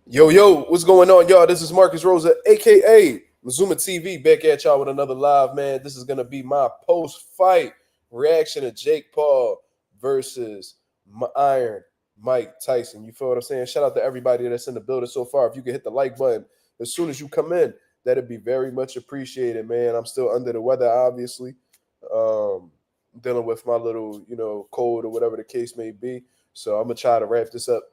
Yo, what's going on, y'all? This is Marcus Rosa, aka Mazuma TV, back at y'all with another live, man. This is gonna be my post-fight reaction to Jake Paul versus Iron Mike Tyson. You feel what I'm saying? Shout out to everybody that's in the building so far. If you could hit the like button as soon as you come in, that'd be very much appreciated, man. I'm still under the weather, obviously. Dealing with my little, cold or whatever the case may be. So I'm gonna try to wrap this up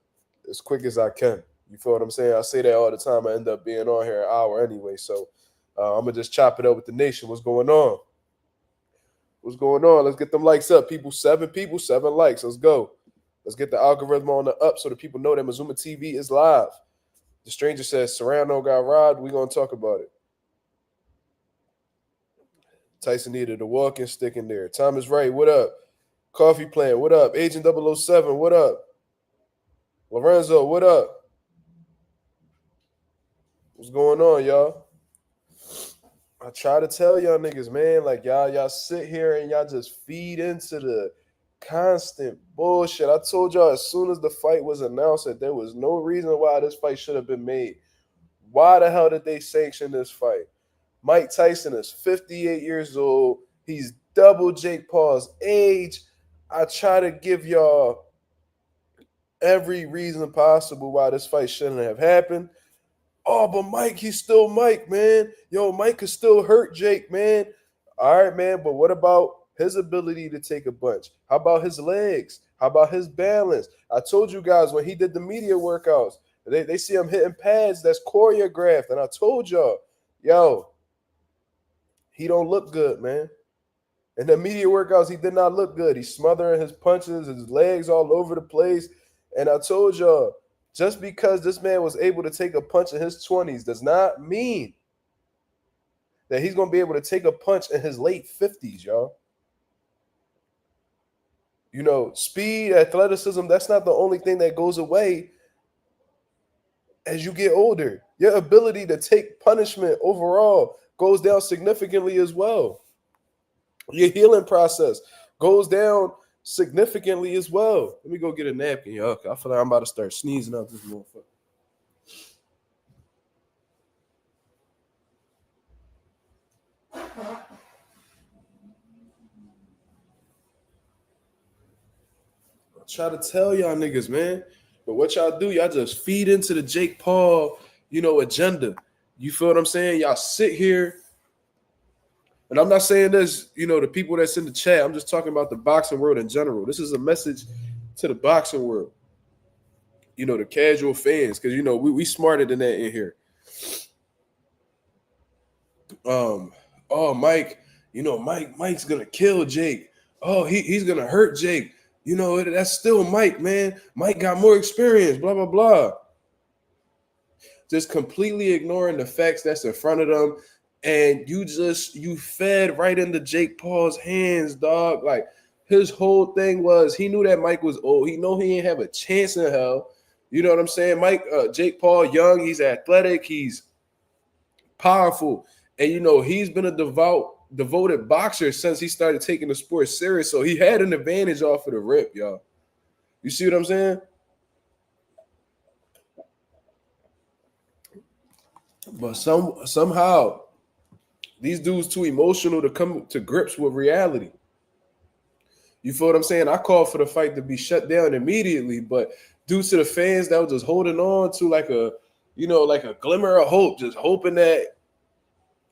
as quick as I can. You feel what I'm saying? I say that all the time. I end up being on here an hour anyway. So I'm going to just chop it up with the nation. What's going on? What's going on? Let's get them likes up. Seven likes. Let's go. Let's get the algorithm on the up so the people know that Mazuma TV is live. The stranger says Serrano got robbed. We're going to talk about it. Tyson needed a walking stick in there. Thomas Wright, what up? Coffee Plant, what up? Agent 007, what up? Lorenzo, what up? What's going on, y'all? I try to tell y'all niggas, man, like y'all sit here and y'all just feed into the constant bullshit. I told y'all as soon as the fight was announced that there was no reason why this fight should have been made. Why the hell did they sanction this fight? Mike Tyson is 58 years old. He's double Jake Paul's age. I try to give y'all every reason possible why this fight shouldn't have happened. Oh, but Mike, he's still Mike, man. Yo, Mike could still hurt Jake, man. All right, man, but what about his ability to take a punch? How about his legs? How about his balance? I told you guys when he did the media workouts, they see him hitting pads that's choreographed, and I told y'all, yo, he don't look good, man. In the media workouts, he did not look good. He's smothering his punches, his legs all over the place, and I told y'all, just because this man was able to take a punch in his 20s does not mean that he's going to be able to take a punch in his late 50s, y'all. Speed, athleticism, that's not the only thing that goes away as you get older. Your ability to take punishment overall goes down significantly as well. Your healing process goes down significantly as well. Let me go get a napkin, y'all. I feel like I'm about to start sneezing out this motherfucker. I try to tell y'all niggas, man. But what y'all do, y'all just feed into the Jake Paul, agenda. You feel what I'm saying? Y'all sit here. And I'm not saying this, the people that's in the chat. I'm just talking about the boxing world in general. This is a message to the boxing world. The casual fans, because we smarter than that in here. Mike, Mike's gonna kill Jake. Oh, he's gonna hurt Jake. That's still Mike, man. Mike got more experience, blah, blah, blah. Just completely ignoring the facts that's in front of them. And you fed right into Jake Paul's hands, dog. Like, his whole thing was he knew that Mike was old. He know he ain't have a chance in hell. You know what I'm saying? Jake Paul, young, he's athletic, he's powerful. And, he's been a devoted boxer since he started taking the sport serious. So he had an advantage off of the rip, y'all. You see what I'm saying? But somehow these dudes too emotional to come to grips with reality. You feel what I'm saying? I called for the fight to be shut down immediately, but due to the fans that were just holding on to like a glimmer of hope, just hoping that,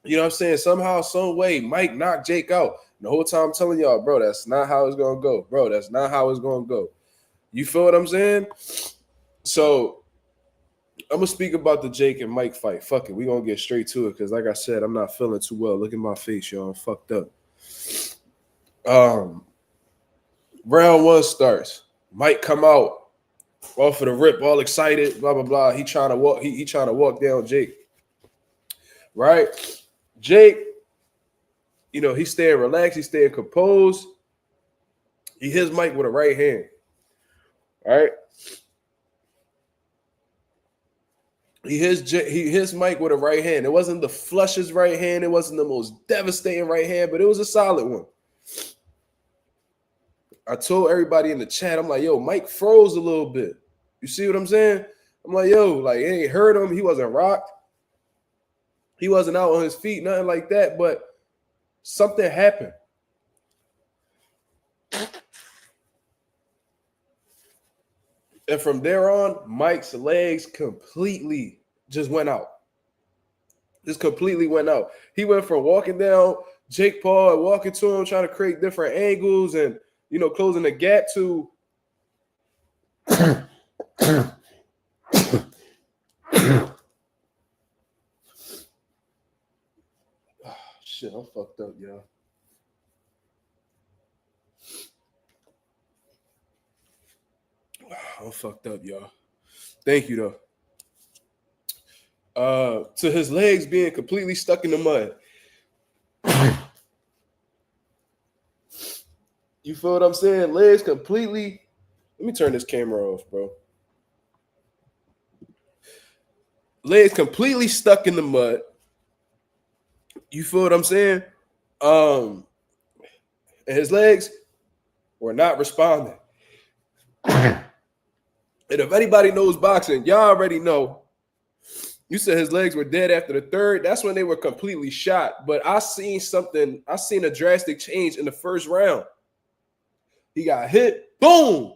what I'm saying, somehow, some way, Mike knocked Jake out. And the whole time I'm telling y'all, bro, that's not how it's going to go. Bro, that's not how it's going to go. You feel what I'm saying? So I'm going to speak about the Jake and Mike fight. Fuck it. We're going to get straight to it because, like I said, I'm not feeling too well. Look at my face, y'all. I'm fucked up. Round one starts. Mike come out off of the rip, all excited, blah, blah, blah. He trying to walk. He trying to walk down Jake. Right? Jake, he's staying relaxed. He's staying composed. He hits Mike with a right hand. All right? He hits Mike with a right hand. It wasn't the flushest right hand. It wasn't the most devastating right hand, but it was a solid one. I told everybody in the chat, I'm like, yo, Mike froze a little bit. You see what I'm saying? I'm like, yo, like, it ain't hurt him. He wasn't rocked. He wasn't out on his feet, nothing like that. But something happened. And from there on, Mike's legs completely just went out. Just completely went out. He went from walking down Jake Paul and walking to him, trying to create different angles and, you know, closing the gap to shit, I'm fucked up, y'all. I'm fucked up, y'all. Thank you, though. To his legs being completely stuck in the mud. You feel what I'm saying? Legs completely. Let me turn this camera off, bro. Legs completely stuck in the mud. You feel what I'm saying? And his legs were not responding. And if anybody knows boxing, y'all already know. You said his legs were dead after the third. That's when they were completely shot. But I seen something. I seen a drastic change in the first round. He got hit. Boom.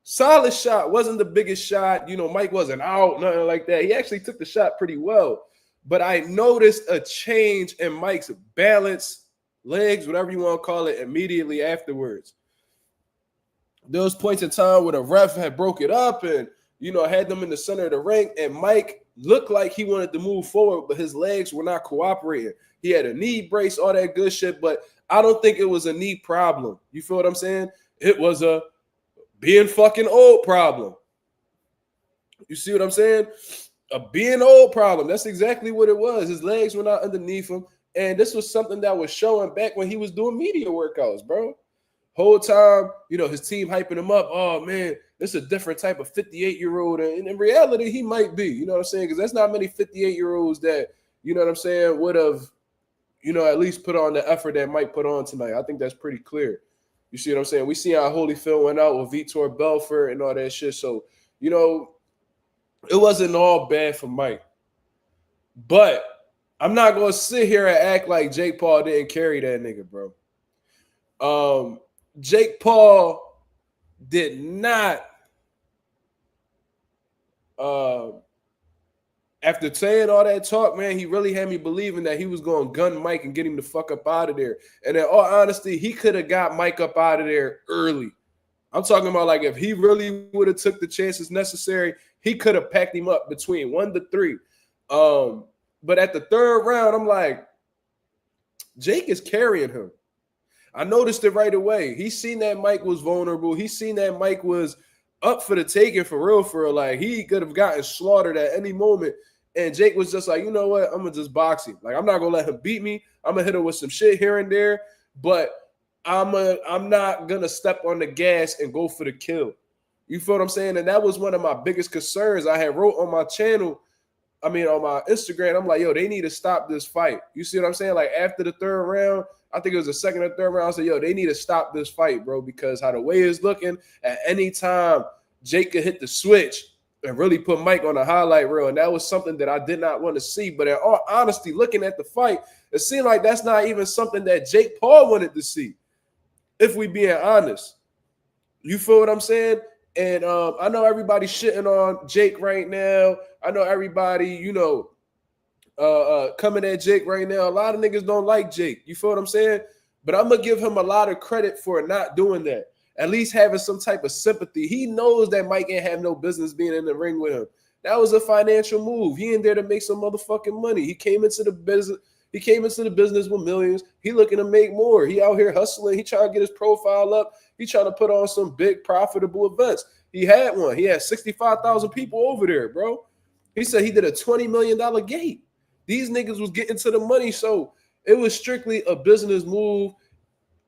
Solid shot. Wasn't the biggest shot. You know, Mike wasn't out, nothing like that. He actually took the shot pretty well. But I noticed a change in Mike's balance, legs, whatever you want to call it, immediately afterwards. There was points in time where the ref had broke it up and, you know, had them in the center of the ring. And Mike looked like he wanted to move forward, but his legs were not cooperating. He had a knee brace, all that good shit, but I don't think it was a knee problem. You feel what I'm saying? It was a being fucking old problem. You see what I'm saying? A being old problem. That's exactly what it was. His legs were not underneath him. And this was something that was showing back when he was doing media workouts, bro. Whole time, you know, his team hyping him up. Oh, man, this is a different type of 58-year-old. And in reality, he might be. You know what I'm saying? Because there's not many 58-year-olds that, you know what I'm saying, would have, you know, at least put on the effort that Mike put on tonight. I think that's pretty clear. You see what I'm saying? We see how Holyfield went out with Vitor Belfort and all that shit. So, you know, it wasn't all bad for Mike. But I'm not going to sit here and act like Jake Paul didn't carry that nigga, bro. Jake Paul did not, after saying all that talk, man, he really had me believing that he was going to gun Mike and get him the fuck up out of there. And in all honesty, he could have got Mike up out of there early. I'm talking about, like, if he really would have took the chances necessary, he could have packed him up between 1 to 3. But at the third round, I'm like, Jake is carrying him. I noticed it right away. He seen that Mike was vulnerable. He seen that Mike was up for the taking for real. Like, he could have gotten slaughtered at any moment. And Jake was just like, you know what? I'm going to just box him. Like, I'm not going to let him beat me. I'm going to hit him with some shit here and there. But I'm not going to step on the gas and go for the kill. You feel what I'm saying? And that was one of my biggest concerns. I had wrote on my channel, on my Instagram, I'm like, yo, they need to stop this fight. You see what I'm saying? Like, after the third round, I think it was the second or third round, I said, yo, they need to stop this fight, bro, because how the way it's looking, at any time, Jake could hit the switch and really put Mike on a highlight reel. And that was something that I did not want to see. But in all honesty, looking at the fight, it seemed like that's not even something that Jake Paul wanted to see, if we being honest. You feel what I'm saying? And I know everybody's shitting on Jake right now. I know everybody, you know, coming at Jake right now. A lot of niggas don't like Jake. You feel what I'm saying? But I'm going to give him a lot of credit for not doing that. At least having some type of sympathy. He knows that Mike ain't have no business being in the ring with him. That was a financial move. He ain't there to make some motherfucking money. He came into the business. He came into the business with millions. He looking to make more. He out here hustling. He trying to get his profile up. He trying to put on some big profitable events. He had one. He had 65,000 people over there, bro. He said he did a $20 million gate. These niggas was getting to the money, so it was strictly a business move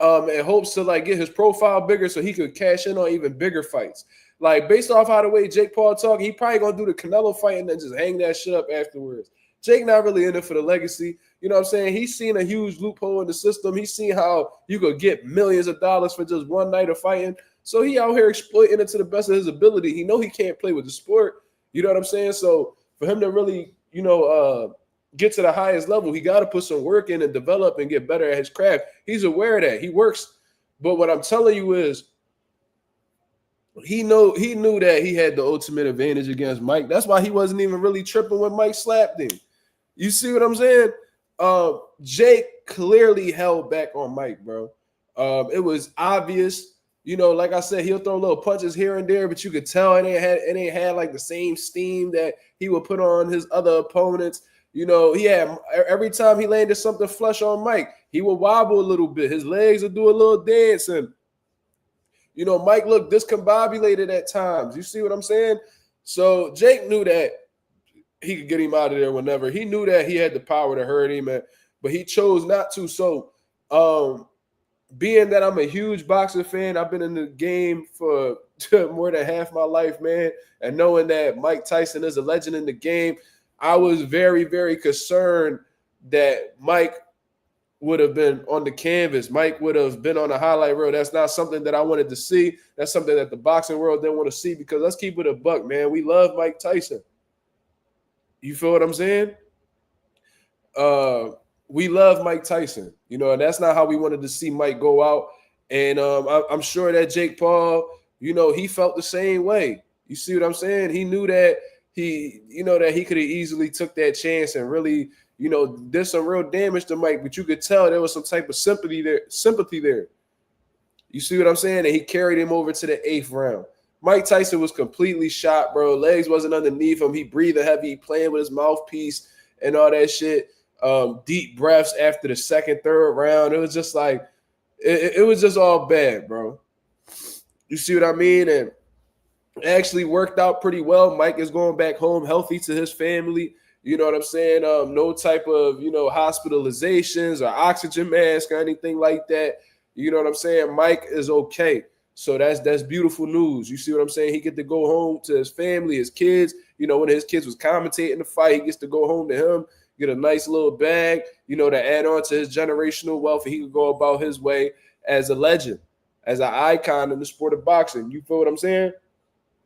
in hopes to, like, get his profile bigger so he could cash in on even bigger fights. Like, based off how the way Jake Paul talking, he probably going to do the Canelo fight and then just hang that shit up afterwards. Jake not really in it for the legacy. You know what I'm saying? He's seen a huge loophole in the system. He's seen how you could get millions of dollars for just one night of fighting. So he out here exploiting it to the best of his ability. He know he can't play with the sport. You know what I'm saying? So for him to really, get to the highest level, he got to put some work in and develop and get better at his craft. He's aware of that. He works. But what I'm telling you is he knew that he had the ultimate advantage against Mike. That's why he wasn't even really tripping when Mike slapped him. You see what I'm saying? Jake clearly held back on Mike, bro. It was obvious. Like I said, he'll throw little punches here and there, but you could tell it ain't had like the same steam that he would put on his other opponents. He had every time he landed something flush on Mike, he would wobble a little bit. His legs would do a little dance, and Mike looked discombobulated at times. You see what I'm saying? So Jake knew that he could get him out of there whenever. He knew that he had the power to hurt him, but he chose not to. So, being that I'm a huge boxing fan, I've been in the game for more than half my life, man, and knowing that Mike Tyson is a legend in the game, I was very, very concerned that Mike would have been on the canvas. Mike would have been on the highlight reel. That's not something that I wanted to see. That's something that the boxing world didn't want to see, because let's keep it a buck, man. We love Mike Tyson. You feel what I'm saying? We love Mike Tyson, and that's not how we wanted to see Mike go out. And I'm sure that Jake Paul, he felt the same way. You see what I'm saying? He knew that that he could have easily took that chance and really, did some real damage to Mike, but you could tell there was some type of sympathy there. You see what I'm saying? And he carried him over to the 8th round. Mike Tyson was completely shot, bro. Legs wasn't underneath him. He breathed heavy, playing with his mouthpiece and all that shit. Deep breaths after the 2nd, 3rd round. It was just like, it was just all bad, bro. You see what I mean? And it actually worked out pretty well. Mike is going back home healthy to his family. You know what I'm saying? No type of, hospitalizations or oxygen mask or anything like that. You know what I'm saying? Mike is okay. So that's beautiful news. You see what I'm saying? He get to go home to his family, his kids. When his kids was commentating the fight, he gets to go home to him, get a nice little bag, to add on to his generational wealth, and he could go about his way as a legend, as an icon in the sport of boxing. You feel what I'm saying?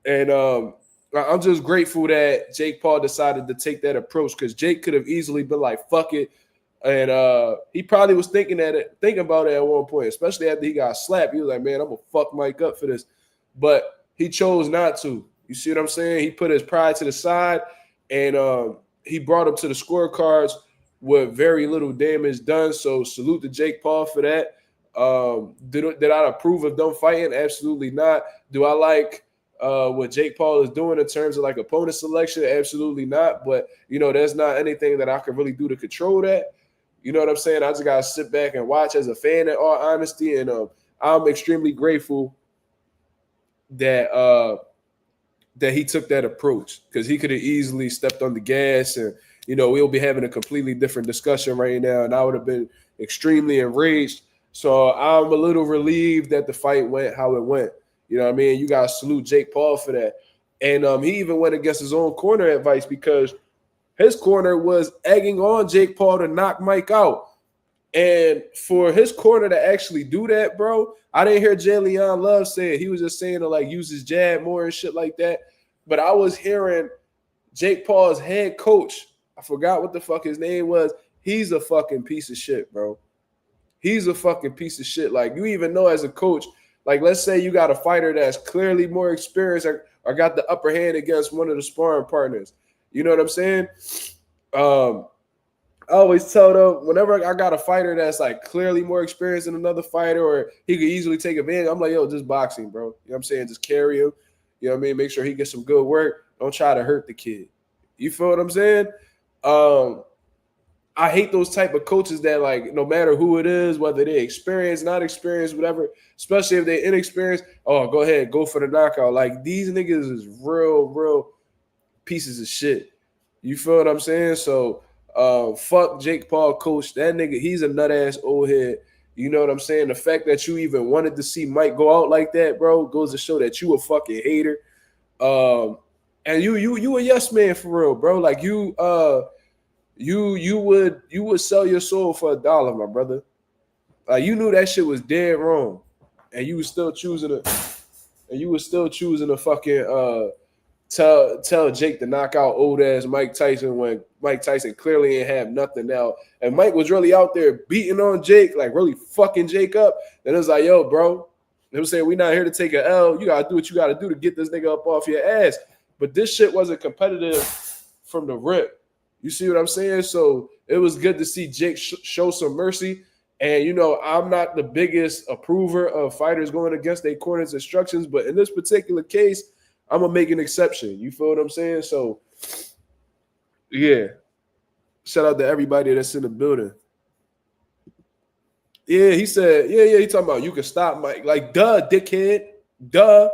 And I'm just grateful that Jake Paul decided to take that approach, because Jake could have easily been like, fuck it. And he probably was thinking about it at one point, especially after he got slapped. He was like, man, I'm going to fuck Mike up for this. But he chose not to. You see what I'm saying? He put his pride to the side, and he brought him to the scorecards with very little damage done. So salute to Jake Paul for that. Did I approve of them fighting? Absolutely not. Do I like what Jake Paul is doing in terms of like opponent selection? Absolutely not. But, there's not anything that I can really do to control that. You know what I'm saying? I just got to sit back and watch as a fan, in all honesty. And I'm extremely grateful that that he took that approach, because he could have easily stepped on the gas, and, we'll be having a completely different discussion right now. And I would have been extremely enraged. So I'm a little relieved that the fight went how it went. You know what I mean? You got to salute Jake Paul for that. And he even went against his own corner advice, because his corner was egging on Jake Paul to knock Mike out. And for his corner to actually do that, bro, I didn't hear Jay Leon Love say it. He was just saying to like use his jab more and shit like that. But I was hearing Jake Paul's head coach, I forgot what the fuck his name was. He's a fucking piece of shit, bro. He's a fucking piece of shit. Like, you even know as a coach, like, let's say you got a fighter that's clearly more experienced or got the upper hand against one of the sparring partners. You know what I'm saying? I always tell them, whenever I got a fighter that's like clearly more experienced than another fighter, or he could easily take advantage, I'm like, yo, just boxing, bro. You know what I'm saying? Just carry him. You know what I mean? Make sure he gets some good work. Don't try to hurt the kid. You feel what I'm saying? I hate those type of coaches that, like, no matter who it is, whether they're experienced, not experienced, whatever, especially if they're inexperienced, oh, go ahead, go for the knockout. Like, these niggas is real pieces of shit. You feel what I'm saying? So, fuck Jake Paul, coach. That nigga, he's a nut-ass old head. You know what I'm saying? The fact that you even wanted to see Mike go out like that, bro, goes to show that you a fucking hater. And you a yes man for real, bro. Like, you would sell your soul for $1, my brother. Like, you knew that shit was dead wrong, and you was still choosing a fucking tell Jake to knock out old ass Mike Tyson when Mike Tyson clearly ain't have nothing now. And Mike was really out there beating on Jake, like really fucking Jake up. Then it was like, yo, bro, they were saying we not here to take an L. You gotta do what you gotta do to get this nigga up off your ass. But this shit wasn't competitive from the rip. You see what I'm saying? So it was good to see Jake show some mercy. And, you know, I'm not the biggest approver of fighters going against their corner's instructions, but in this particular case, I'm going to make an exception. You feel what I'm saying? So, yeah. Shout out to everybody that's in the building. Yeah, he said, yeah, he talking about you can stop Mike. Like, duh, dickhead. Duh.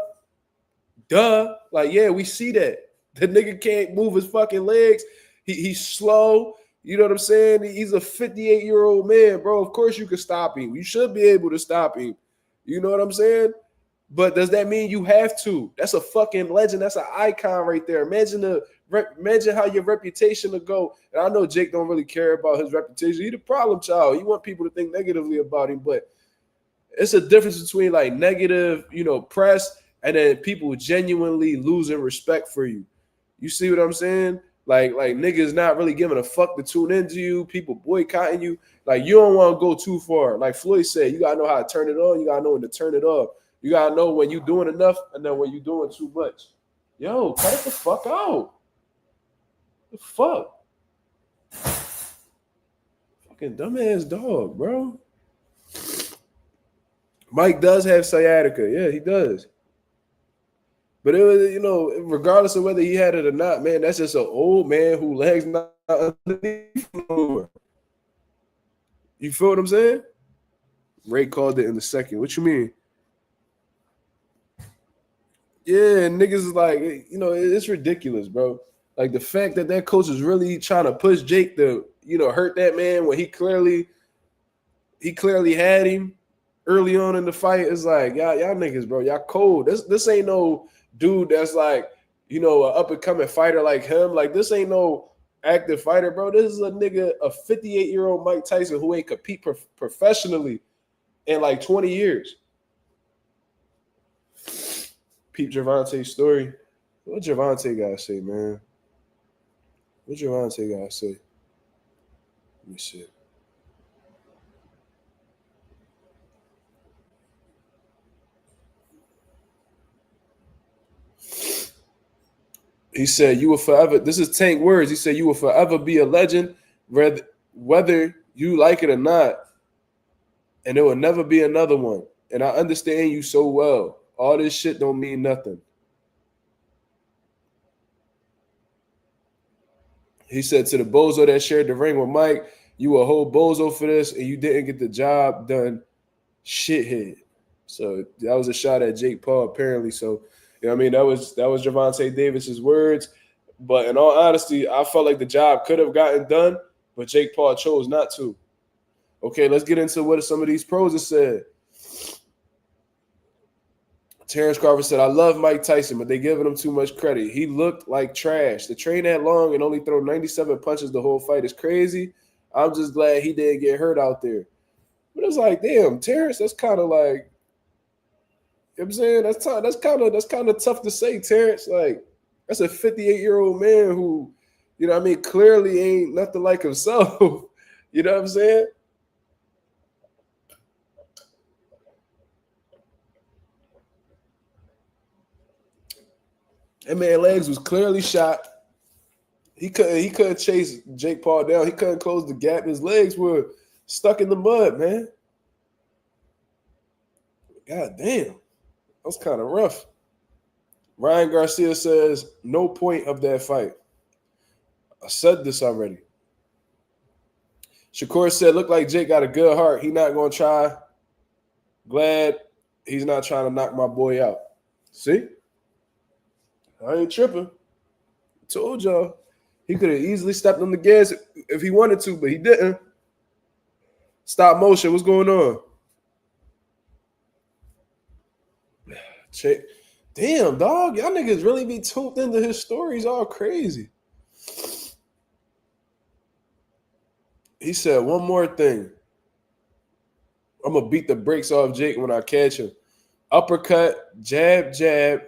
Like, yeah, we see that. The nigga can't move his fucking legs. He's slow. You know what I'm saying? He's a 58-year-old man, bro. Of course you can stop him. You should be able to stop him. You know what I'm saying? But does that mean you have to? That's a fucking legend. That's an icon right there. Imagine how your reputation will go. And I know Jake don't really care about his reputation. He's the problem child. He want people to think negatively about him. But it's a difference between like negative, you know, press and then people genuinely losing respect for you. You see what I'm saying? Like niggas not really giving a fuck to tune into you. People boycotting you. Like you don't want to go too far. Like Floyd said, you gotta know how to turn it on. You gotta know when to turn it off. You gotta know when you're doing enough and then when you're doing too much. Yo, cut it the fuck out. The fuck? Fucking dumbass dog, bro. Mike does have sciatica. Yeah, he does. But it was, you know, regardless of whether he had it or not, man, that's just an old man who legs not underneath anymore. You feel what I'm saying? Ray called it in the second. What you mean? Yeah, niggas is like, you know, it's ridiculous, bro. Like the fact that coach is really trying to push Jake to, you know, hurt that man when he clearly had him early on in the fight is like, y'all niggas, bro, y'all cold. This ain't no dude that's like, you know, an up-and-coming fighter like him. Like, this ain't no active fighter, bro. This is a nigga, a 58-year-old Mike Tyson who ain't compete professionally in like 20 years. Peep Gervonta's story. What Gervonta gotta say, man? What Gervonta gotta say? Let me see. He said, you will forever, this is Tank words. He said, you will forever be a legend, whether you like it or not. And there will never be another one. And I understand you so well. All this shit don't mean nothing. He said to the bozo that shared the ring with Mike, you a whole bozo for this and you didn't get the job done, shithead. So that was a shot at Jake Paul, apparently. So, you know what I mean? That was Gervonta Davis's words. But in all honesty, I felt like the job could have gotten done, but Jake Paul chose not to. Okay, let's get into what some of these pros have said. Terrence Crawford said, I love Mike Tyson, but they're giving him too much credit. He looked like trash. To train that long and only throw 97 punches the whole fight is crazy. I'm just glad he didn't get hurt out there. But it's like, damn, Terrence, that's kind of like, you know what I'm saying? That's kind of tough to say, Terrence. Like, that's a 58-year-old man who, you know what I mean, clearly ain't nothing like himself. You know what I'm saying? That man legs was clearly shot. He couldn't chase Jake Paul down. He couldn't close the gap. His legs were stuck in the mud, man. God damn. That was kind of rough. Ryan Garcia says, no point of that fight. I said this already. Shakur said, look like Jake got a good heart. He not going to try. Glad he's not trying to knock my boy out. See? I ain't tripping. I told y'all. He could have easily stepped on the gas if he wanted to, but he didn't. Stop motion. What's going on? Damn, dog. Y'all niggas really be tuned into his stories all crazy. He said, one more thing. I'm going to beat the brakes off Jake when I catch him. Uppercut, jab,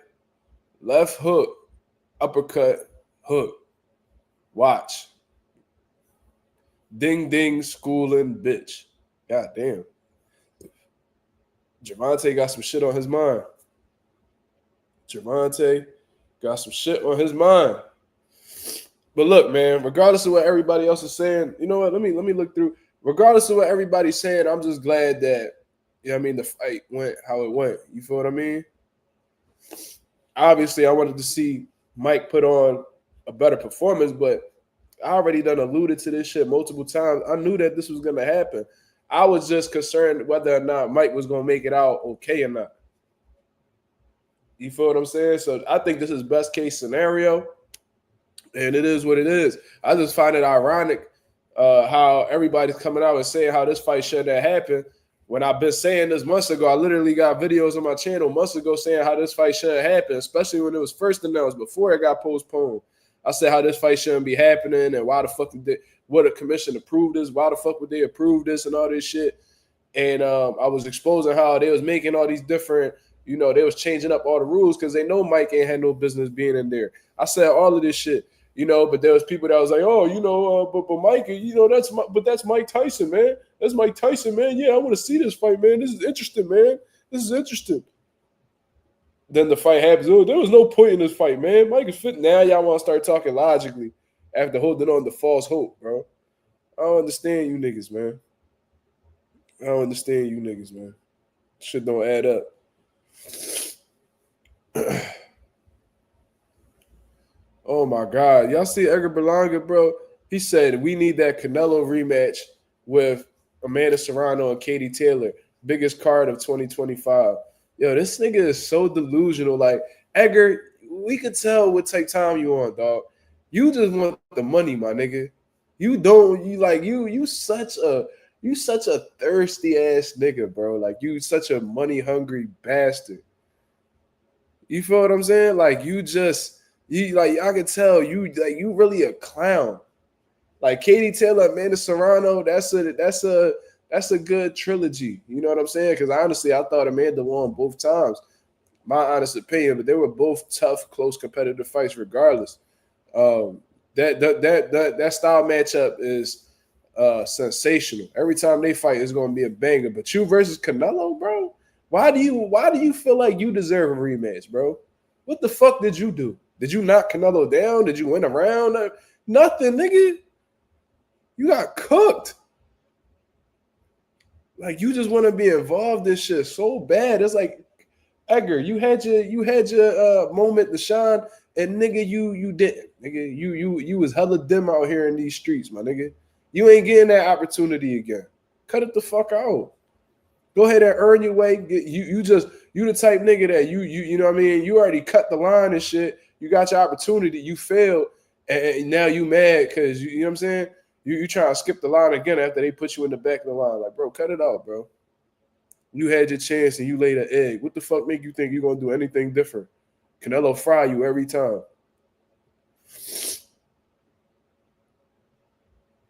left hook, uppercut, hook. Watch. Ding, ding, schooling, bitch. God damn. Javante got some shit on his mind. Javante got some shit on his mind. But look, man, regardless of what everybody else is saying, you know what? Let me look through. Regardless of what everybody's saying, I'm just glad that, you know what I mean, the fight went how it went. You feel what I mean? Obviously, I wanted to see Mike put on a better performance, but I already done alluded to this shit multiple times. I knew that this was going to happen. I was just concerned whether or not Mike was going to make it out okay or not. You feel what I'm saying? So I think this is best case scenario, and it is what it is. I just find it ironic how everybody's coming out and saying how this fight shouldn't have happened. When I've been saying this months ago, I literally got videos on my channel months ago saying how this fight shouldn't happen, especially when it was first announced before it got postponed. I said how this fight shouldn't be happening and why the fuck would a commission approve this? Why the fuck would they approve this and all this shit? And I was exposing how they was making all these different, you know, they was changing up all the rules because they know Mike ain't had no business being in there. I said all of this shit, you know, but there was people that was like, oh, you know, but Mike, you know, that's Mike Tyson, man. That's Mike Tyson, man. Yeah, I want to see this fight, man. This is interesting, man. This is interesting. Then the fight happens. Oh, there was no point in this fight, man. Mike is fit. Now y'all want to start talking logically after holding on to false hope, bro. I don't understand you niggas, man. I don't understand you niggas, man. Shit don't add up. Oh, my God. Y'all see Edgar Berlanga, bro? He said, we need that Canelo rematch with Amanda Serrano and Katie Taylor. Biggest card of 2025. Yo, this nigga is so delusional. Like, Edgar, we could tell what type time you on, dog. You just want the money, my nigga. You such a thirsty ass nigga, bro. Like, you such a money hungry bastard. You feel what I'm saying? Like, I can tell you really a clown. Like Katie Taylor, Amanda Serrano, that's a good trilogy. You know what I'm saying? Because honestly, I thought Amanda won both times. My honest opinion, but they were both tough, close, competitive fights, regardless. That style matchup is sensational. Every time they fight, it's going to be a banger. But you versus Canelo, bro, why do you feel like you deserve a rematch, bro? What the fuck did you do? Did you knock Canelo down? Did you win a round? Nothing, nigga. You got cooked. Like, you just want to be involved in this shit so bad. It's like, Edgar, you had your moment to shine, and nigga, you didn't. Nigga, you was hella dim out here in these streets, my nigga. You ain't getting that opportunity again. Cut it the fuck out. Go ahead and earn your way. You the type nigga that you know what I mean? You already cut the line and shit. You got your opportunity. You failed, and now you mad because you know what I'm saying? You trying to skip the line again after they put you in the back of the line. Like, bro, cut it out, bro. You had your chance and you laid an egg. What the fuck make you think you're going to do anything different? Canelo fry you every time.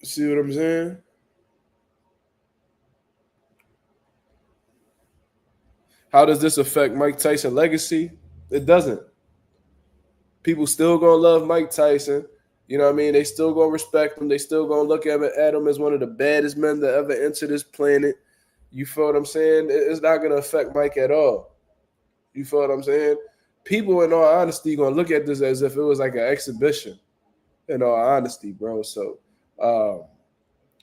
See what I'm saying? How does this affect Mike Tyson legacy? It doesn't. People still going to love Mike Tyson. You know what I mean? They still going to respect him. They still going to look at him as one of the baddest men that ever entered this planet. You feel what I'm saying? It's not going to affect Mike at all. You feel what I'm saying? People, in all honesty, going to look at this as if it was like an exhibition. In all honesty, bro. So, I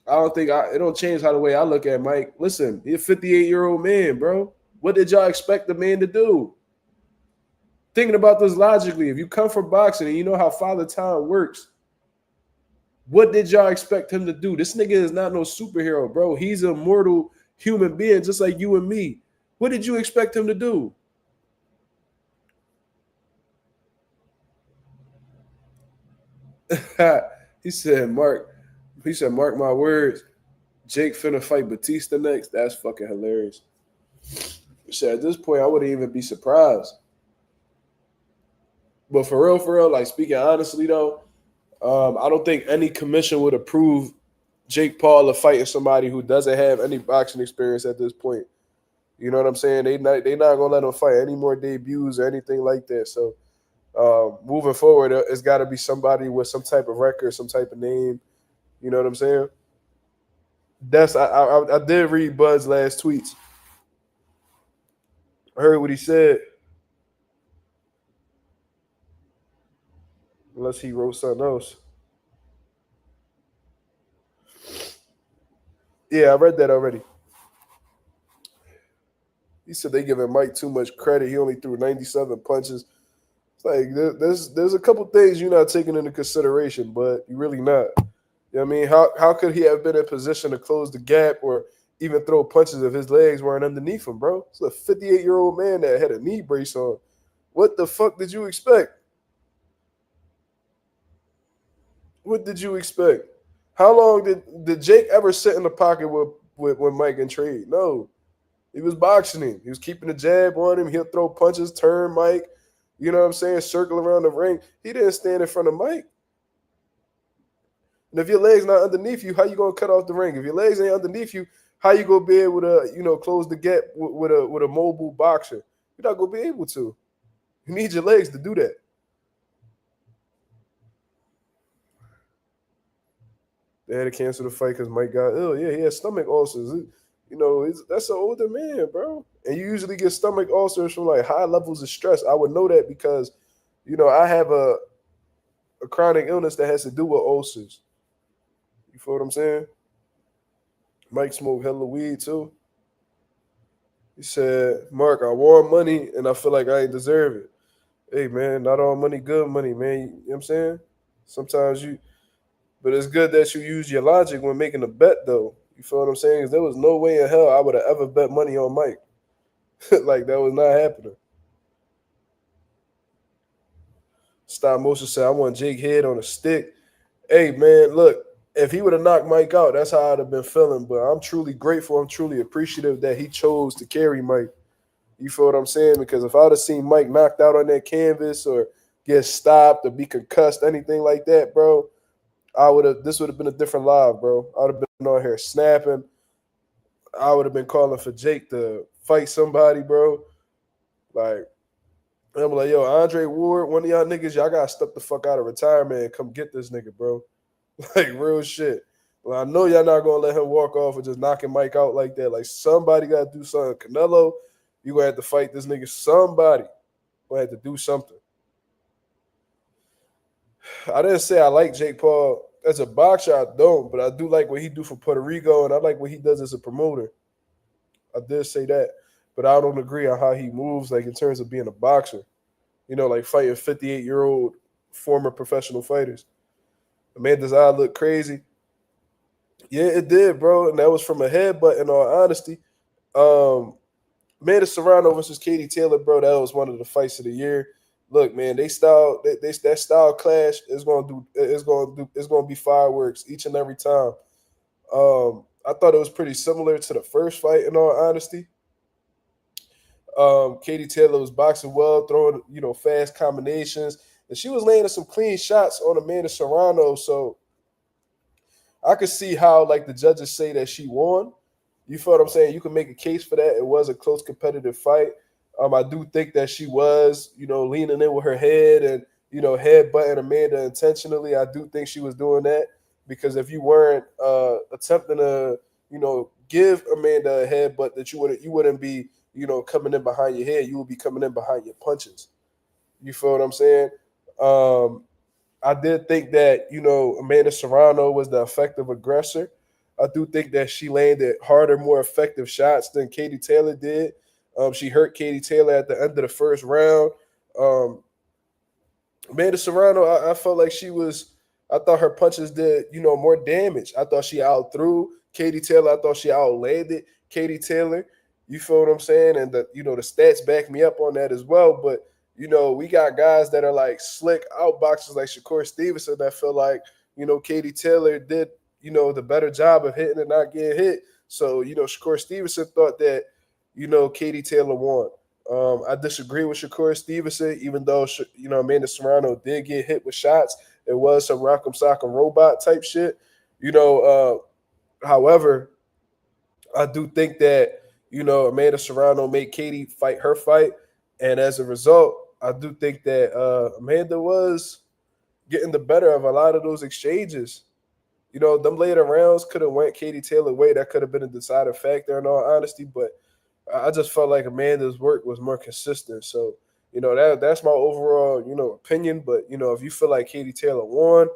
don't think it don't change how the way I look at Mike. Listen, he's a 58-year-old man, bro. What did y'all expect the man to do? Thinking about this logically, if you come from boxing and you know how Father Time works, what did y'all expect him to do? This nigga is not no superhero, bro. He's a mortal human being just like you and me. What did you expect him to do? He said, mark my words. Jake finna fight Batista next. That's fucking hilarious. So at this point, I wouldn't even be surprised. But for real, like speaking honestly though, I don't think any commission would approve Jake Paul of fighting somebody who doesn't have any boxing experience at this point. You know what I'm saying? They not gonna let him fight any more debuts or anything like that. So Moving forward, it's got to be somebody with some type of record, some type of name. You know what I'm saying? I did read Bud's last tweets. I heard what he said, unless he wrote something else. Yeah, I read that already. He said they giving Mike too much credit. He only threw 97 punches. It's like there's a couple things you're not taking into consideration, but you really not. You know what I mean? How could he have been in position to close the gap or even throw punches if his legs weren't underneath him, bro? It's a 58-year-old man that had a knee brace on. What the fuck did you expect? What did you expect? How long did Jake ever sit in the pocket with Mike and trade? No. He was boxing him. He was keeping the jab on him. He'll throw punches, turn Mike, you know what I'm saying, circle around the ring. He didn't stand in front of Mike. And if your leg's not underneath you, how you gonna cut off the ring? If your legs ain't underneath you, how you gonna be able to, close the gap with a mobile boxer? You're not gonna be able to. You need your legs to do that. They had to cancel the fight because Mike got ill. Yeah, he had stomach ulcers. That's an older man, bro. And you usually get stomach ulcers from like high levels of stress. I would know that because, I have a chronic illness that has to do with ulcers. You feel what I'm saying? Mike smoked hella weed too. He said, Mark, I want money and I feel like I ain't deserve it. Hey man, not all money good money, man. You know what I'm saying? Sometimes but it's good that you use your logic when making a bet though. You feel what I'm saying? Because there was no way in hell I would have ever bet money on Mike. Like that was not happening. Stop motion said, I want Jake Head on a stick. Hey man, look, if he would have knocked Mike out, that's how I'd have been feeling. But I'm truly grateful. I'm truly appreciative that he chose to carry Mike. You feel what I'm saying? Because if I'd have seen Mike knocked out on that canvas or get stopped or be concussed, anything like that, bro, this would have been a different live, bro. I would have been on here snapping. I would have been calling for Jake to fight somebody, bro. Like, I'm like, yo, Andre Ward, one of y'all niggas, y'all gotta step the fuck out of retirement and come get this nigga, bro. Like real shit. Well, I know y'all not gonna let him walk off and just knocking Mike out like that. Like somebody gotta do something. Canelo, you gonna have to fight this nigga. Somebody gonna have to do something. I didn't say I like Jake Paul as a boxer. I don't, but I do like what he do for Puerto Rico, and I like what he does as a promoter. I did say that, but I don't agree on how he moves, like in terms of being a boxer. Like fighting 58-year-old former professional fighters. Amanda's eye looked crazy. Yeah, it did, bro, and that was from a headbutt. In all honesty, Amanda Serrano versus Katie Taylor, bro, that was one of the fights of the year. Look, man, that style clash is gonna be fireworks each and every time. I thought it was pretty similar to the first fight. In all honesty, Katie Taylor was boxing well, throwing fast combinations, and she was landing some clean shots on Amanda Serrano. So I could see how like the judges say that she won. You feel what I'm saying? You can make a case for that. It was a close competitive fight. I do think that she was, leaning in with her head and, headbutting Amanda intentionally. I do think she was doing that because if you weren't attempting to, give Amanda a headbutt, that you wouldn't be, coming in behind your head. You would be coming in behind your punches. You feel what I'm saying? I did think that, Amanda Serrano was the effective aggressor. I do think that she landed harder, more effective shots than Katie Taylor did. She hurt Katie Taylor at the end of the first round. Amanda Serrano, I felt like I thought her punches did, more damage. I thought she outthrew Katie Taylor. I thought she outlanded Katie Taylor. You feel what I'm saying? And the stats back me up on that as well. But, we got guys that are like slick outboxers like Shakur Stevenson that feel like, Katie Taylor did, the better job of hitting and not getting hit. So, Shakur Stevenson thought that, Katie Taylor won. I disagree with Shakur Stevenson, even though, Amanda Serrano did get hit with shots. It was some rock'em sock'em robot type shit. However, I do think that, Amanda Serrano made Katie fight her fight. And as a result, I do think that Amanda was getting the better of a lot of those exchanges. Them later rounds could have went Katie Taylor way. That could have been a deciding factor in all honesty. But I just felt like Amanda's work was more consistent. So, that's my overall, opinion. But, if you feel like Katie Taylor won,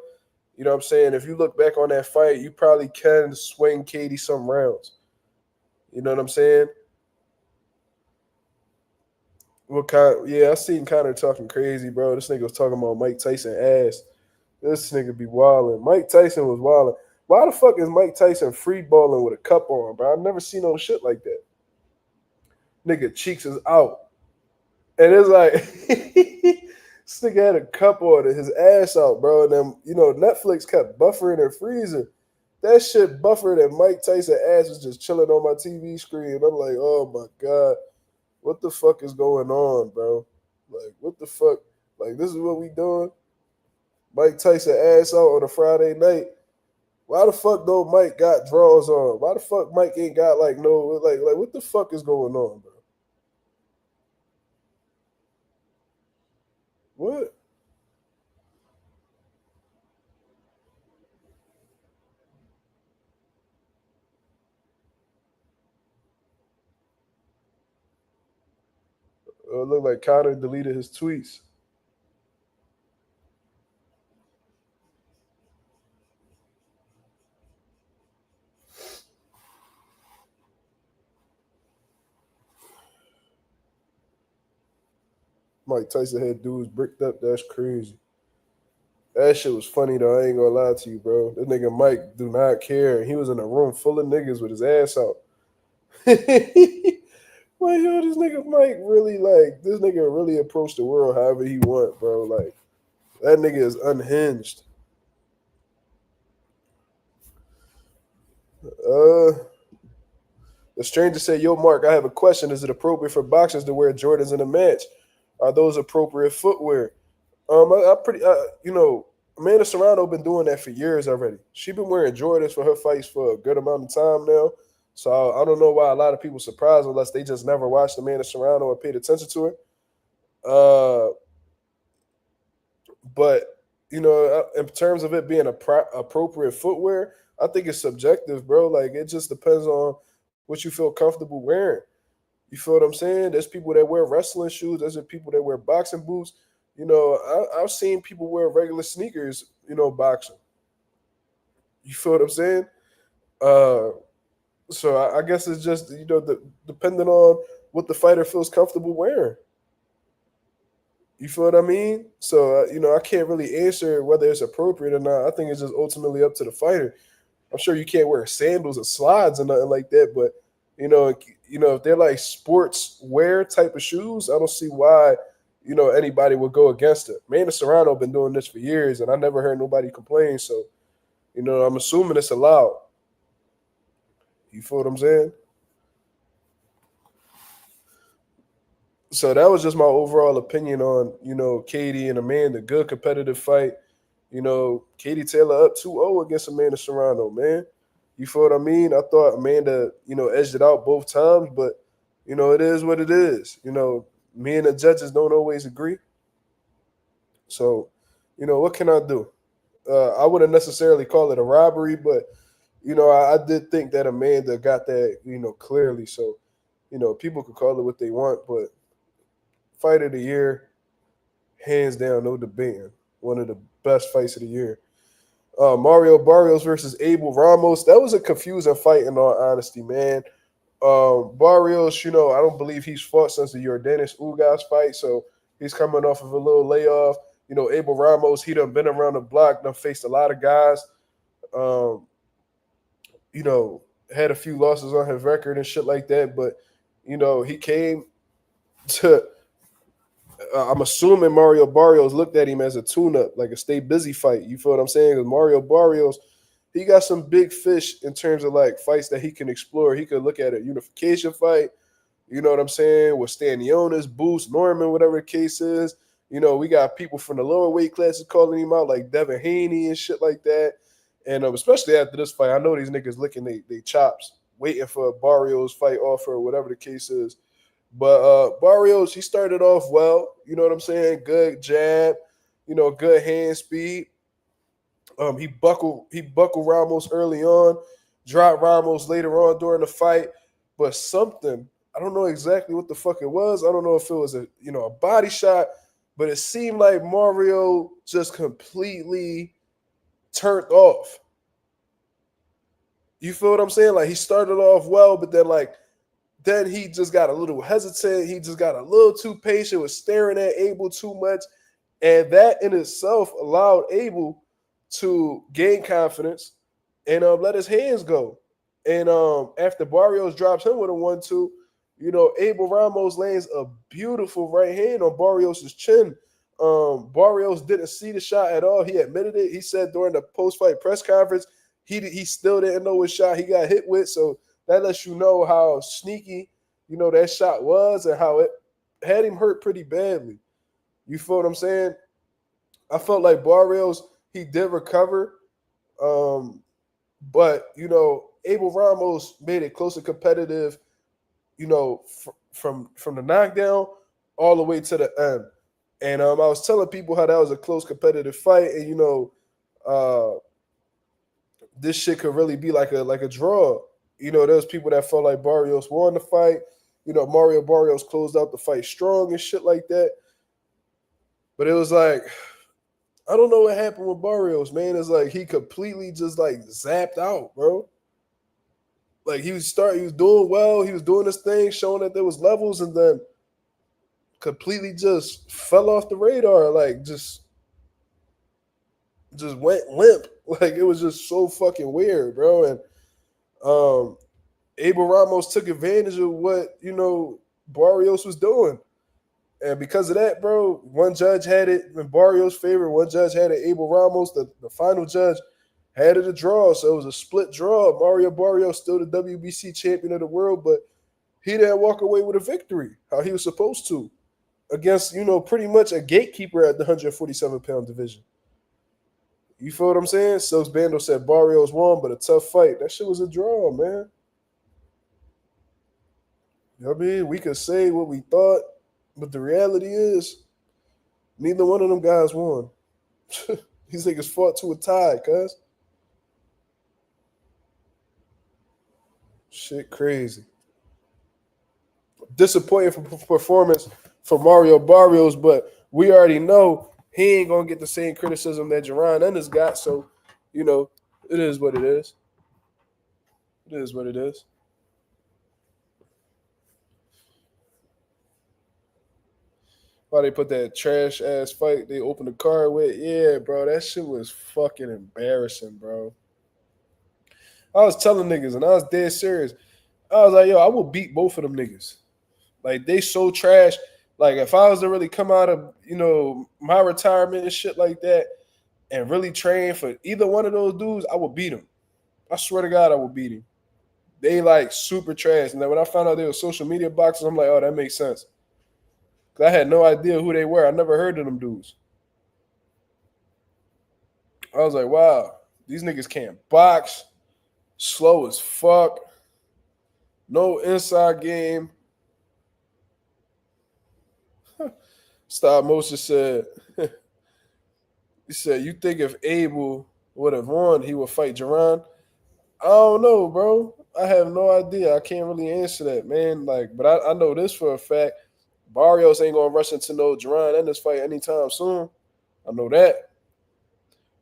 you know what I'm saying? If you look back on that fight, you probably can swing Katie some rounds. You know what I'm saying? Yeah, I seen Connor talking crazy, bro. This nigga was talking about Mike Tyson ass. This nigga be wilding. Mike Tyson was wilding. Why the fuck is Mike Tyson free balling with a cup on, bro? I've never seen no shit like that. Nigga cheeks is out. And it's like this nigga had a cup on and his ass out, bro. And then, Netflix kept buffering and freezing. That shit buffered and Mike Tyson ass was just chilling on my TV screen. I'm like, oh my God. What the fuck is going on, bro? Like, what the fuck? Like, this is what we doing? Mike Tyson ass out on a Friday night. Why the fuck though Mike got draws on? Why the fuck Mike ain't got like what the fuck is going on, bro? What? It looked like Connor deleted his tweets. Mike Tyson had dudes bricked up. That's crazy. That shit was funny though. I ain't gonna lie to you, bro. This nigga Mike do not care. He was in a room full of niggas with his ass out. Like, yo, this nigga Mike really this nigga really approached the world however he want, bro. Like, that nigga is unhinged. The stranger said, "Yo, Mark, I have a question. Is it appropriate for boxers to wear Jordans in a match? Are those appropriate footwear?" Amanda Serrano been doing that for years already. She been wearing Jordans for her fights for a good amount of time now. So I don't know why a lot of people surprised unless they just never watched Amanda Serrano or paid attention to her. But in terms of it being appropriate footwear, I think it's subjective, bro. Like, it just depends on what you feel comfortable wearing. You feel what I'm saying? There's people that wear wrestling shoes. There's people that wear boxing boots. I've seen people wear regular sneakers, boxing. You feel what I'm saying? So I guess it's just, depending on what the fighter feels comfortable wearing. You feel what I mean? So, I can't really answer whether it's appropriate or not. I think it's just ultimately up to the fighter. I'm sure you can't wear sandals and slides and nothing like that, but if they're like sports wear type of shoes, I don't see why anybody would go against it. Amanda Serrano been doing this for years, and I never heard nobody complain. So, I'm assuming it's allowed. You feel what I'm saying? So that was just my overall opinion on Katie and Amanda. Good competitive fight. Katie Taylor up 2-0 against Amanda Serrano, man. You feel what I mean? I thought Amanda, edged it out both times, but it is what it is. Me and the judges don't always agree. So, what can I do? I wouldn't necessarily call it a robbery, but I did think that Amanda got that, clearly. So, people could call it what they want, but fight of the year, hands down, no debating. One of the best fights of the year. Mario Barrios versus Abel Ramos. That was a confusing fight, in all honesty, man. Barrios, I don't believe he's fought since the Yordanis Ugas fight, so he's coming off of a little layoff. Abel Ramos, he done been around the block, done faced a lot of guys. Had a few losses on his record and shit like that, but he came to. I'm assuming Mario Barrios looked at him as a tune-up, like a stay busy fight. You feel what I'm saying? Because Mario Barrios, he got some big fish in terms of like fights that he can explore. He could look at a unification fight. You know what I'm saying? With Stanionis, Boost, Norman, whatever the case is. We got people from the lower weight classes calling him out, like Devin Haney and shit like that. And especially after this fight, I know these niggas licking they chops, waiting for a Barrios fight offer or whatever the case is. But Barrios, he started off well. You know what I'm saying? Good jab, good hand speed. He buckled Ramos early on, dropped Ramos later on during the fight, but something, I don't know exactly what the fuck it was. I don't know if it was a body shot, but it seemed like Mario just completely turned off. You feel what I'm saying? Like he started off well, but then he just got a little hesitant. He just got a little too patient, was staring at Abel too much. And that in itself allowed Abel to gain confidence and let his hands go. And after Barrios drops him with a 1-2, Abel Ramos lands a beautiful right hand on Barrios' chin. Barrios didn't see the shot at all. He admitted it. He said during the post-fight press conference, he still didn't know what shot he got hit with. So that lets you know how sneaky, that shot was and how it had him hurt pretty badly. You feel what I'm saying? I felt like Barrios, he did recover. But, Abel Ramos made it close and competitive, from the knockdown all the way to the end. And I was telling people how that was a close competitive fight. And, this shit could really be like a draw. There's people that felt like Barrios won the fight. Mario Barrios closed out the fight strong and shit like that. But it was like, I don't know what happened with Barrios, man. It's like he completely just like zapped out, bro. Like he was doing well, he was doing this thing, showing that there was levels, and then completely just fell off the radar, like just went limp. Like it was just so fucking weird, bro. And Abel Ramos took advantage of what, Barrios was doing. And because of that, bro, one judge had it in Barrios' favor, one judge had it Abel Ramos. The final judge had it a draw, so it was a split draw. Mario Barrios still the WBC champion of the world, but he didn't walk away with a victory how he was supposed to against, pretty much a gatekeeper at the 147-pound division. You feel what I'm saying? Silks Bando said Barrios won, but a tough fight. That shit was a draw, man. You know what I mean? We could say what we thought, but the reality is neither one of them guys won. These niggas fought to a tie, cuz. Shit crazy. Disappointing performance for Mario Barrios, but we already know he ain't going to get the same criticism that Jerron Ennis got, so, it is what it is. It is what it is. Why they put that trash ass fight they opened the card with? Yeah, bro, that shit was fucking embarrassing, bro. I was telling niggas, and I was dead serious. I was like, yo, I will beat both of them niggas. Like, they so trash. Like, if I was to really come out of, my retirement and shit like that and really train for either one of those dudes, I would beat them. I swear to God, I would beat him. They, like, super trash. And then when I found out they were social media boxers, I'm like, oh, that makes sense. Because I had no idea who they were. I never heard of them dudes. I was like, wow, these niggas can't box. Slow as fuck. No inside game. Stop Moses said, he said, you think if Abel would have won, he would fight Jerron? I don't know, bro. I have no idea. I can't really answer that, man. Like, but I know this for a fact. Barrios ain't gonna rush into no Jerron in this fight anytime soon. I know that.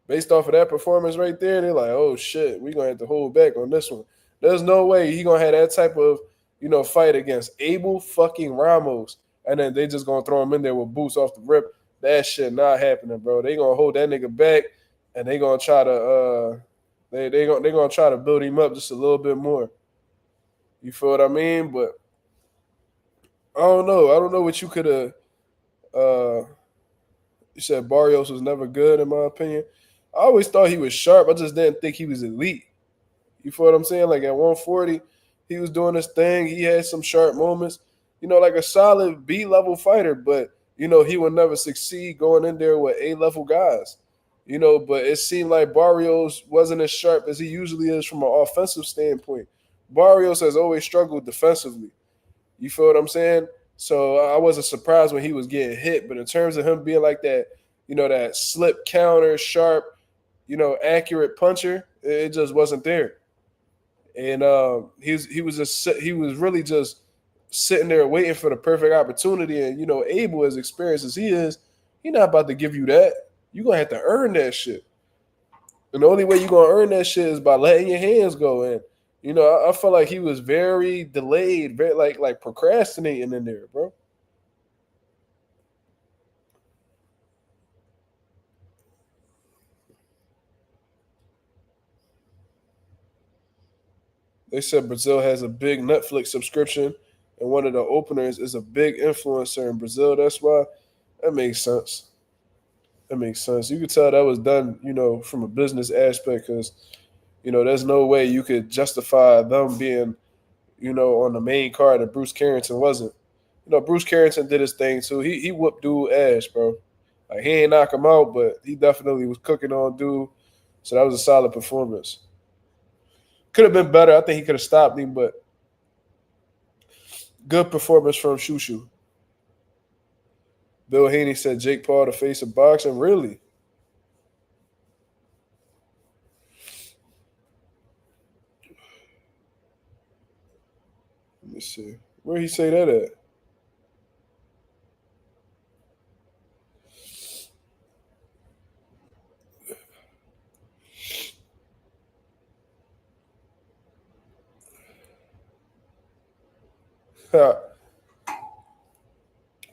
Based off of that performance right there, they're like, oh shit, we're gonna have to hold back on this one. There's no way he gonna have that type of, fight against Abel fucking Ramos. And then they just gonna throw him in there with boots off the rip. That shit not happening, bro. They gonna hold that nigga back, and they gonna try to they gonna try to build him up just a little bit more. You feel what I mean? But I don't know. I don't know what you could have. You said Barrios was never good, in my opinion. I always thought he was sharp. I just didn't think he was elite. You feel what I'm saying? Like at 140, he was doing his thing. He had some sharp moments. Like a solid B-level fighter, but, he would never succeed going in there with A-level guys. But it seemed like Barrios wasn't as sharp as he usually is from an offensive standpoint. Barrios has always struggled defensively. You feel what I'm saying? So I wasn't surprised when he was getting hit. But in terms of him being like that, that slip counter, sharp, accurate puncher, it just wasn't there. And he was really just sitting there waiting for the perfect opportunity. And Abel, as experienced as he is, he not about to give you that. You're gonna have to earn that shit. And the only way you're gonna earn that shit is by letting your hands go in. I felt like he was very delayed, very like procrastinating in there, bro. They said Brazil has a big Netflix subscription, and one of the openers is a big influencer in Brazil. That's why that makes sense. That makes sense. You could tell that was done, from a business aspect, because there's no way you could justify them being, on the main card and Bruce Carrington wasn't. Bruce Carrington did his thing too. He whooped dude ass, bro. Like he ain't knock him out, but he definitely was cooking on dude. So that was a solid performance. Could have been better. I think he could have stopped him, but good performance from Shushu. Bill Haney said Jake Paul the face of boxing. Really? Let me see. Where he say that at?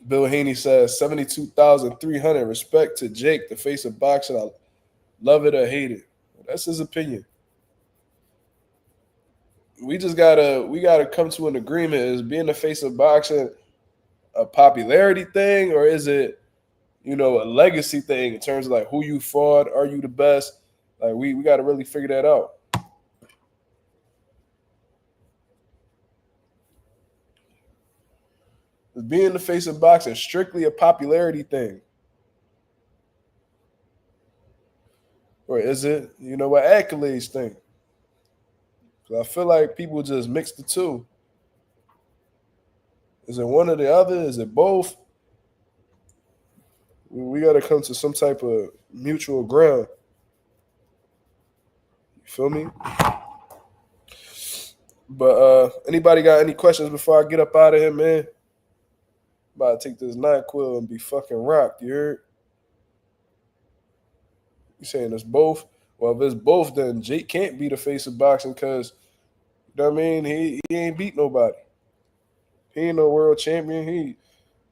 Bill Haney says 72,300. Respect to Jake, the face of boxing. I love it or hate it. That's his opinion. We gotta come to an agreement. Is being the face of boxing a popularity thing, or is it, a legacy thing in terms of like who you fought? Are you the best? Like we gotta really figure that out. Is being the face of boxing strictly a popularity thing? Or is it, what accolades thing? 'Cause I feel like people just mix the two. Is it one or the other? Is it both? We got to come to some type of mutual ground. You feel me? But anybody got any questions before I get up out of here, man? About to take this NyQuil and be fucking rocked. You heard? You saying it's both? Well, if it's both, then Jake can't be the face of boxing because, you know what I mean? He ain't beat nobody. He ain't no world champion.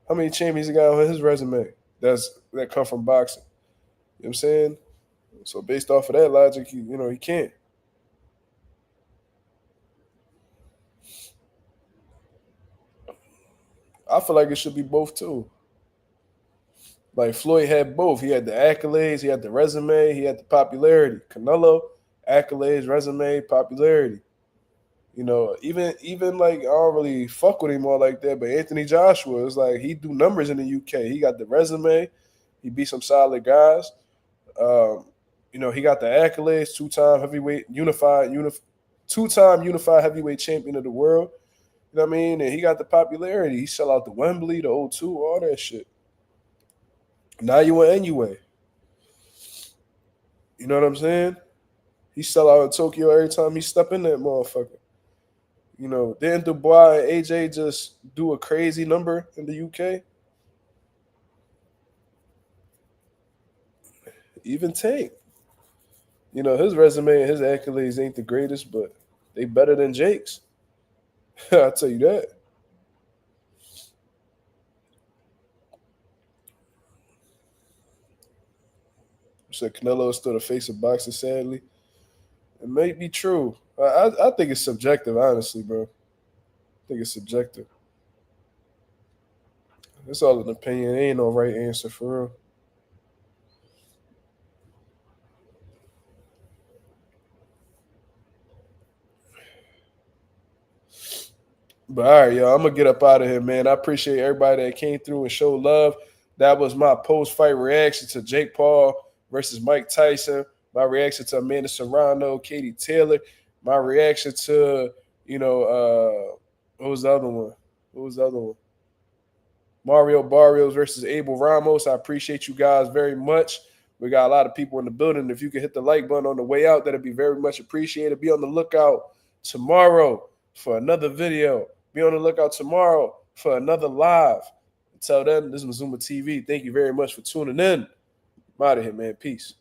How many champions he got on his resume that come from boxing? You know what I'm saying? So based off of that logic, he can't. I feel like it should be both too. Like Floyd had both. He had the accolades, he had the resume, he had the popularity. Canelo, accolades, resume, popularity. Even like I don't really fuck with him all like that, but Anthony Joshua is like he do numbers in the UK. He got the resume, he beat some solid guys. He got the accolades, two-time heavyweight two-time unified heavyweight champion of the world. You know what I mean? And he got the popularity. He sell out the Wembley, the O2, all that shit. Now you went anyway. You know what I'm saying? He sell out in Tokyo every time he step in that motherfucker. Didn't Dubois and AJ just do a crazy number in the UK? Even Tank. His resume and his accolades ain't the greatest, but they better than Jake's. I'll tell you that. Said Canelo is still the face of boxing, sadly. It may be true. I think it's subjective, honestly, bro. I think it's subjective. It's all an opinion. There ain't no right answer for real. But all right, y'all, I'm gonna get up out of here, man. I appreciate everybody that came through and showed love. That was my post-fight reaction to Jake Paul versus Mike Tyson. My reaction to Amanda Serrano, Katie Taylor. My reaction to what was the other one? What was the other one? Mario Barrios versus Abel Ramos. I appreciate you guys very much. We got a lot of people in the building. If you could hit the like button on the way out, that'd be very much appreciated. Be on the lookout tomorrow for another video. Be on the lookout tomorrow for another live. Until then, this is Mazuma TV. Thank you very much for tuning in. I'm out of here, man. Peace.